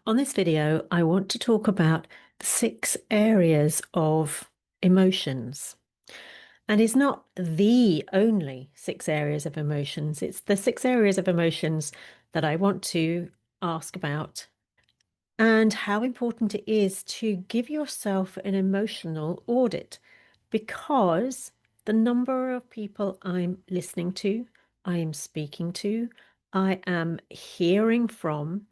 On this video, I want to talk about 6 areas of emotions. And it's not the only 6 areas of emotions, it's the 6 areas of emotions that I want to ask about and how important it is to give yourself an emotional audit because the number of people I'm listening to, I am speaking to, I am hearing from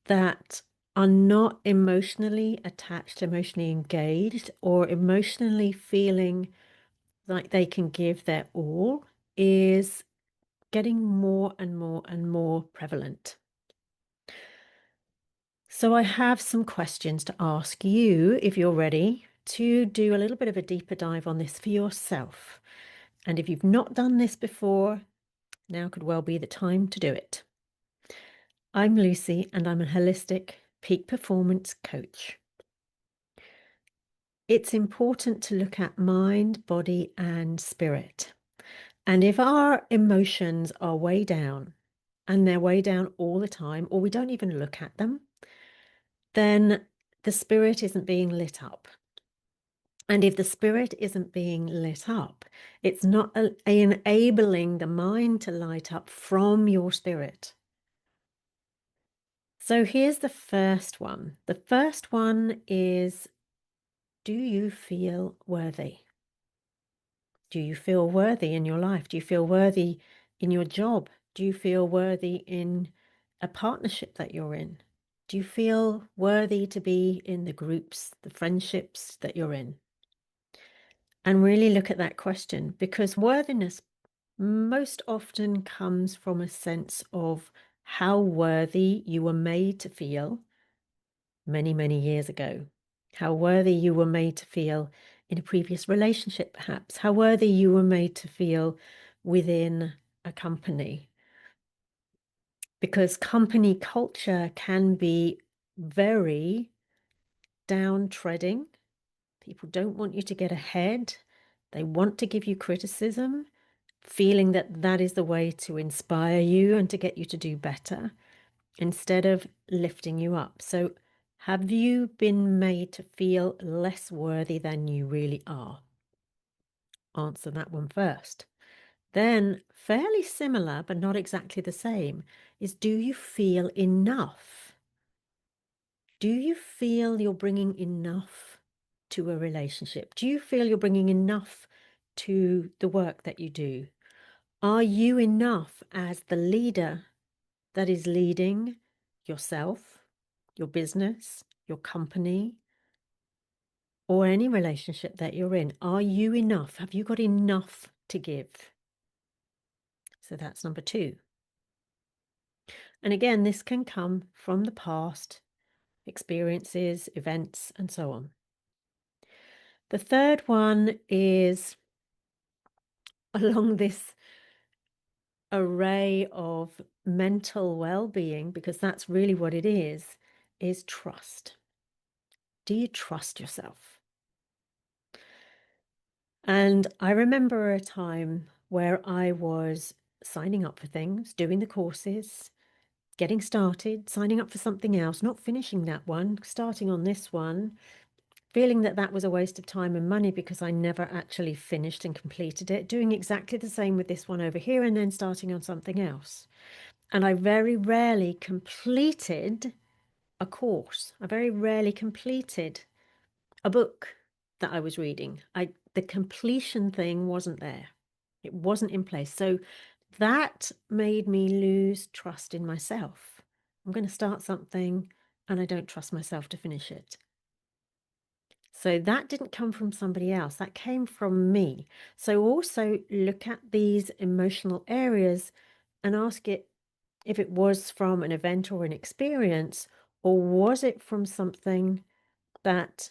that are not emotionally attached, emotionally engaged, or emotionally feeling like they can give their all is getting more and more and more prevalent. So I have some questions to ask you if you're ready to do a little bit of a deeper dive on this for yourself. And if you've not done this before, now could well be the time to do it. I'm Lucy, and I'm a holistic peak performance coach. It's important to look at mind, body, and spirit. And if our emotions are way down, and they're way down all the time, or we don't even look at them, then the spirit isn't being lit up. And if the spirit isn't being lit up, it's not enabling the mind to light up from your spirit. So here's the first one. The first one is, do you feel worthy? Do you feel worthy in your life? Do you feel worthy in your job? Do you feel worthy in a partnership that you're in? Do you feel worthy to be in the groups, the friendships that you're in? And really look at that question, because worthiness most often comes from a sense of how worthy you were made to feel many, many years ago, how worthy you were made to feel in a previous relationship, perhaps, how worthy you were made to feel within a company. Because company culture can be very downtreading. People don't want you to get ahead. They want to give you criticism, feeling that that is the way to inspire you and to get you to do better instead of lifting you up. So, have you been made to feel less worthy than you really are? Answer that one first. Then, fairly similar, but not exactly the same, is, do you feel enough? Do you feel you're bringing enough to a relationship? Do you feel you're bringing enough to the work that you do? Are you enough as the leader that is leading yourself, your business, your company, or any relationship that you're in? Are you enough? Have you got enough to give? So that's number 2. And again, this can come from the past, experiences, events, and so on. The third one is along this array of mental well-being, because that's really what it is trust. Do you trust yourself? And I remember a time where I was signing up for things, doing the courses, getting started, signing up for something else, not finishing that one, starting on this one, feeling that that was a waste of time and money because I never actually finished and completed it, doing exactly the same with this one over here and then starting on something else. And I very rarely completed a course. I very rarely completed a book that I was reading. The completion thing wasn't there. It wasn't in place. So that made me lose trust in myself. I'm going to start something and I don't trust myself to finish it. So that didn't come from somebody else. That came from me. So also look at these emotional areas and ask it if it was from an event or an experience, or was it from something that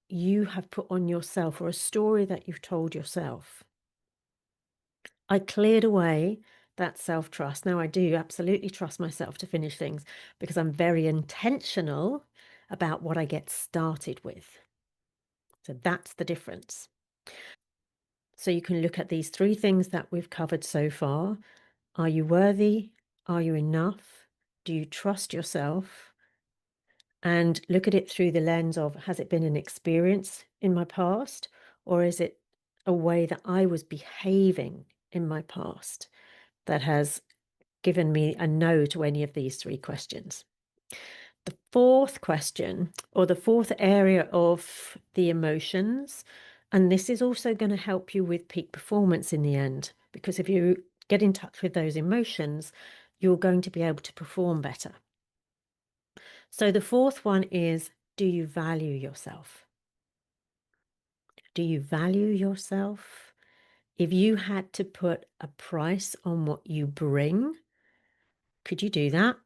you have put on yourself or a story that you've told yourself. I cleared away that self-trust. Now I do absolutely trust myself to finish things because I'm very intentional about what I get started with. So that's the difference. So you can look at these 3 things that we've covered so far. Are you worthy? Are you enough? Do you trust yourself? and look at it through the lens of, has it been an experience in my past, or is it a way that I was behaving in my past that has given me a no to any of these three questions? The fourth question, or the fourth area of the emotions, and this is also going to help you with peak performance in the end, because if you get in touch with those emotions, you're going to be able to perform better. So the fourth one is, do you value yourself? Do you value yourself? If you had to put a price on what you bring, could you do that?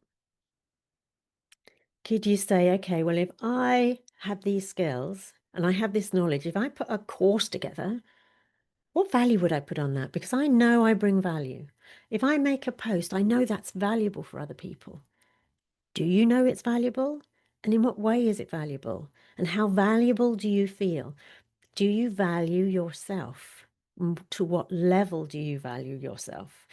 Could you say, okay, well, if I have these skills and I have this knowledge, if I put a course together, what value would I put on that? Because I know I bring value. If I make a post, I know that's valuable for other people. Do you know it's valuable? And in what way is it valuable? And how valuable do you feel? Do you value yourself? To what level do you value yourself?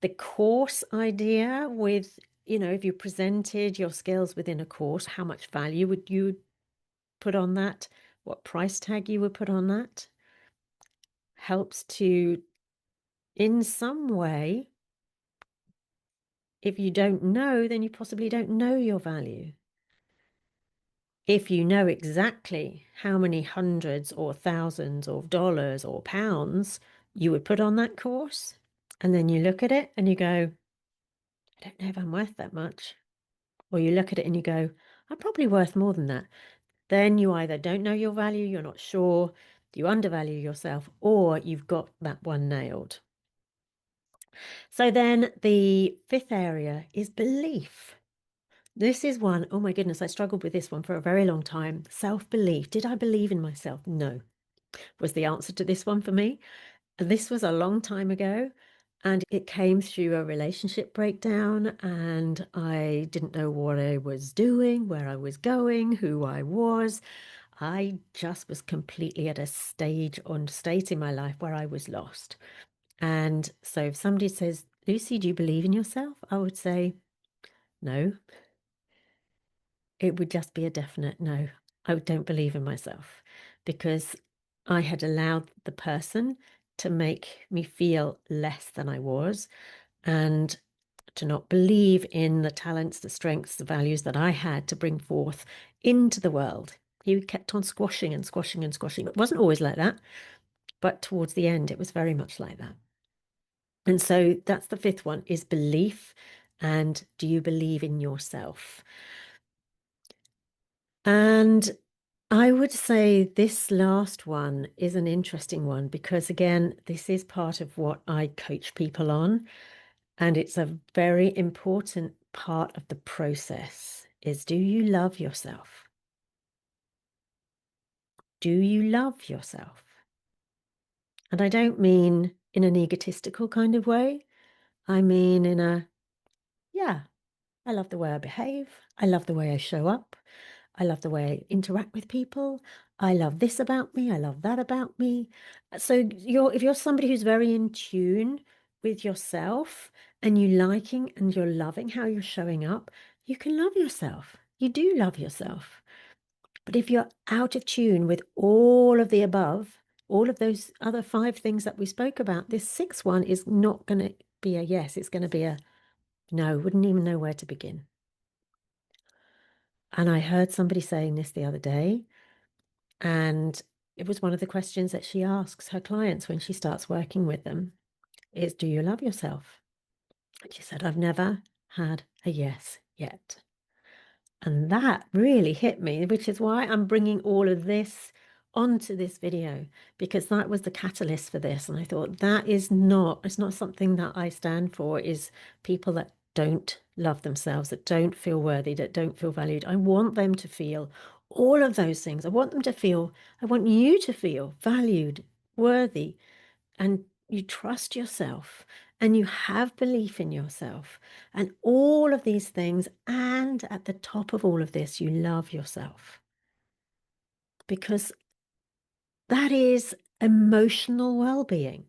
The course idea with, if you presented your skills within a course, how much value would you put on that? What price tag you would put on that? Helps to, in some way, if you don't know, then you possibly don't know your value. If you know exactly how many hundreds or thousands of dollars or pounds you would put on that course, and then you look at it and you go, I don't know if I'm worth that much. Or you look at it and you go, I'm probably worth more than that. Then you either don't know your value, you're not sure, you undervalue yourself, or you've got that one nailed. So then the fifth area is belief. This is one, oh my goodness, I struggled with this one for a very long time. Self-belief. Did I believe in myself? No, was the answer to this one for me. This was a long time ago, and it came through a relationship breakdown, and I didn't know what I was doing, where I was going, who I was. I just was completely at a state in my life where I was lost. And so if somebody says, Lucy, do you believe in yourself? I would say, no. It would just be a definite no. I don't believe in myself, because I had allowed the person to make me feel less than I was, and to not believe in the talents, the strengths, the values that I had to bring forth into the world. He kept on squashing and squashing and squashing. It wasn't always like that, but towards the end, it was very much like that. And so that's the fifth one, is belief. And do you believe in yourself? And I would say this last one is an interesting one, because again, this is part of what I coach people on, and it's a very important part of the process, is, do you love yourself? Do you love yourself? And I don't mean in an egotistical kind of way. I mean in a, yeah, I love the way I behave. I love the way I show up. I love the way I interact with people. I love this about me. I love that about me. So if you're somebody who's very in tune with yourself, and you liking and you're loving how you're showing up, you can love yourself. You do love yourself. But if you're out of tune with all of the above, all of those other five things that we spoke about, this sixth one is not going to be a yes. It's going to be a no. Wouldn't even know where to begin. And I heard somebody saying this the other day, and it was one of the questions that she asks her clients when she starts working with them is, do you love yourself? And she said, I've never had a yes yet. And that really hit me, which is why I'm bringing all of this onto this video, because that was the catalyst for this. And I thought, it's not something that I stand for, is people that don't love themselves, that don't feel worthy, that don't feel valued. I want them to feel all of those things. I want you to feel valued, worthy, and you trust yourself, and you have belief in yourself, and all of these things. And at the top of all of this, you love yourself, because that is emotional well-being.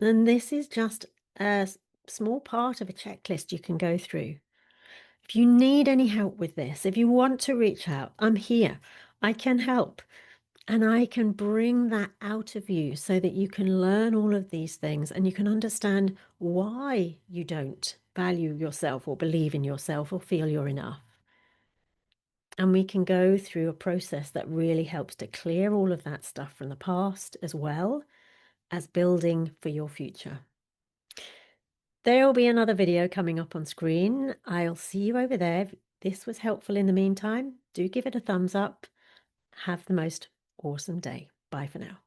And this is just a small part of a checklist you can go through. If you need any help with this, if you want to reach out, I'm here. I can help. And I can bring that out of you so that you can learn all of these things and you can understand why you don't value yourself or believe in yourself or feel you're enough. And we can go through a process that really helps to clear all of that stuff from the past as well as building for your future. There will be another video coming up on screen. I'll see you over there. If this was helpful in the meantime, do give it a thumbs up. Have the most awesome day. Bye for now.